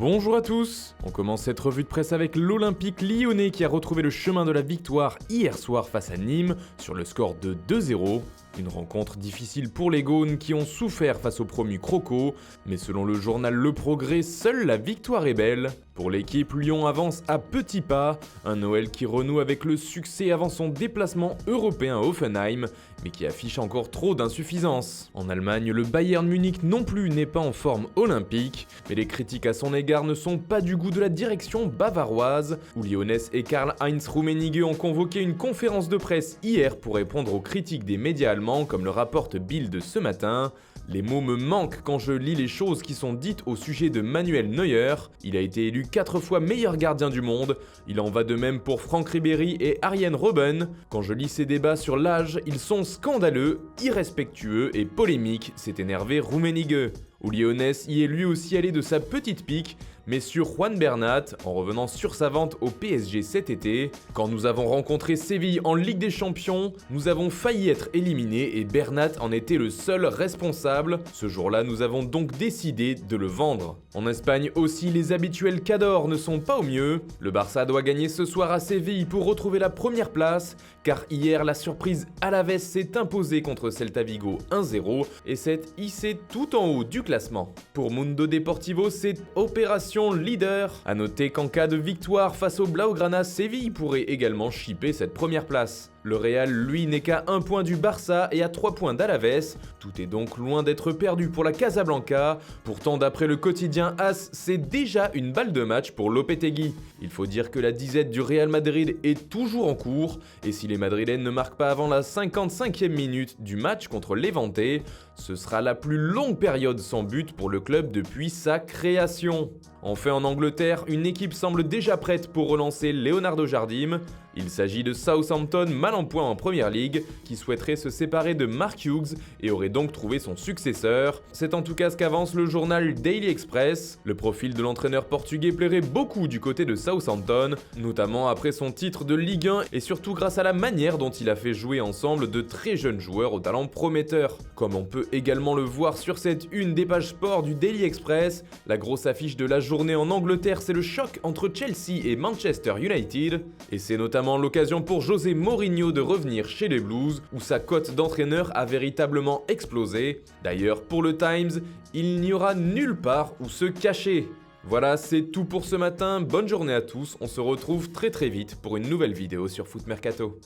Bonjour à tous. On commence cette revue de presse avec l'Olympique lyonnais qui a retrouvé le chemin de la victoire hier soir face à Nîmes sur le score de 2-0. Une rencontre difficile pour les Gaunes qui ont souffert face au promu Croco, mais selon le journal Le Progrès, seule la victoire est belle. Pour l'équipe, Lyon avance à petits pas, un Noël qui renoue avec le succès avant son déplacement européen à Hoffenheim, mais qui affiche encore trop d'insuffisance. En Allemagne, le Bayern Munich non plus n'est pas en forme olympique, mais les critiques à son égard ne sont pas du goût de la direction bavaroise, où Lyonès et Karl-Heinz Rummenigge ont convoqué une conférence de presse hier pour répondre aux critiques des médias allemands, comme le rapporte Bild ce matin. Les mots me manquent quand je lis les choses qui sont dites au sujet de Manuel Neuer. Il a été élu 4 fois meilleur gardien du monde. Il en va de même pour Franck Ribéry et Arjen Robben. Quand je lis ces débats sur l'âge, ils sont scandaleux, irrespectueux et polémiques, s'est énervé Rummenigge. Où Lyonnais y est lui aussi allé de sa petite pique, mais sur Juan Bernat, en revenant sur sa vente au PSG cet été. Quand nous avons rencontré Séville en Ligue des Champions, nous avons failli être éliminés et Bernat en était le seul responsable. Ce jour-là, nous avons donc décidé de le vendre. En Espagne aussi, les habituels cadors ne sont pas au mieux. Le Barça doit gagner ce soir à Séville pour retrouver la première place, car hier, la surprise Alavés s'est imposée contre Celta Vigo 1-0 et s'est hissé tout en haut du classement. Pour Mundo Deportivo, c'est opération leader. A noter qu'en cas de victoire face au Blaugrana, Séville pourrait également chipper cette première place. Le Real, lui, n'est qu'à 1 point du Barça et à 3 points d'Alavés. Tout est donc loin d'être perdu pour la Casablanca. Pourtant, d'après le quotidien AS, c'est déjà une balle de match pour Lopetegui. Il faut dire que la disette du Real Madrid est toujours en cours, et si les Madrilènes ne marquent pas avant la 55e minute du match contre Levante, ce sera la plus longue période sans but pour le club depuis sa création. Enfin, en Angleterre, une équipe semble déjà prête pour relancer Leonardo Jardim. Il s'agit de Southampton, mal en point en Premier League, qui souhaiterait se séparer de Mark Hughes et aurait donc trouvé son successeur. C'est en tout cas ce qu'avance le journal Daily Express. Le profil de l'entraîneur portugais plairait beaucoup du côté de Southampton, notamment après son titre de Ligue 1 et surtout grâce à la manière dont il a fait jouer ensemble de très jeunes joueurs au talent prometteur. Comme on peut également le voir sur cette une des pages sport du Daily Express, la grosse affiche de la journée en Angleterre, c'est le choc entre Chelsea et Manchester United, et c'est notamment l'occasion pour José Mourinho de revenir chez les Blues, où sa cote d'entraîneur a véritablement explosé. D'ailleurs, pour le Times, il n'y aura nulle part où se cacher. Voilà, c'est tout pour ce matin, bonne journée à tous, on se retrouve très vite pour une nouvelle vidéo sur Foot Mercato.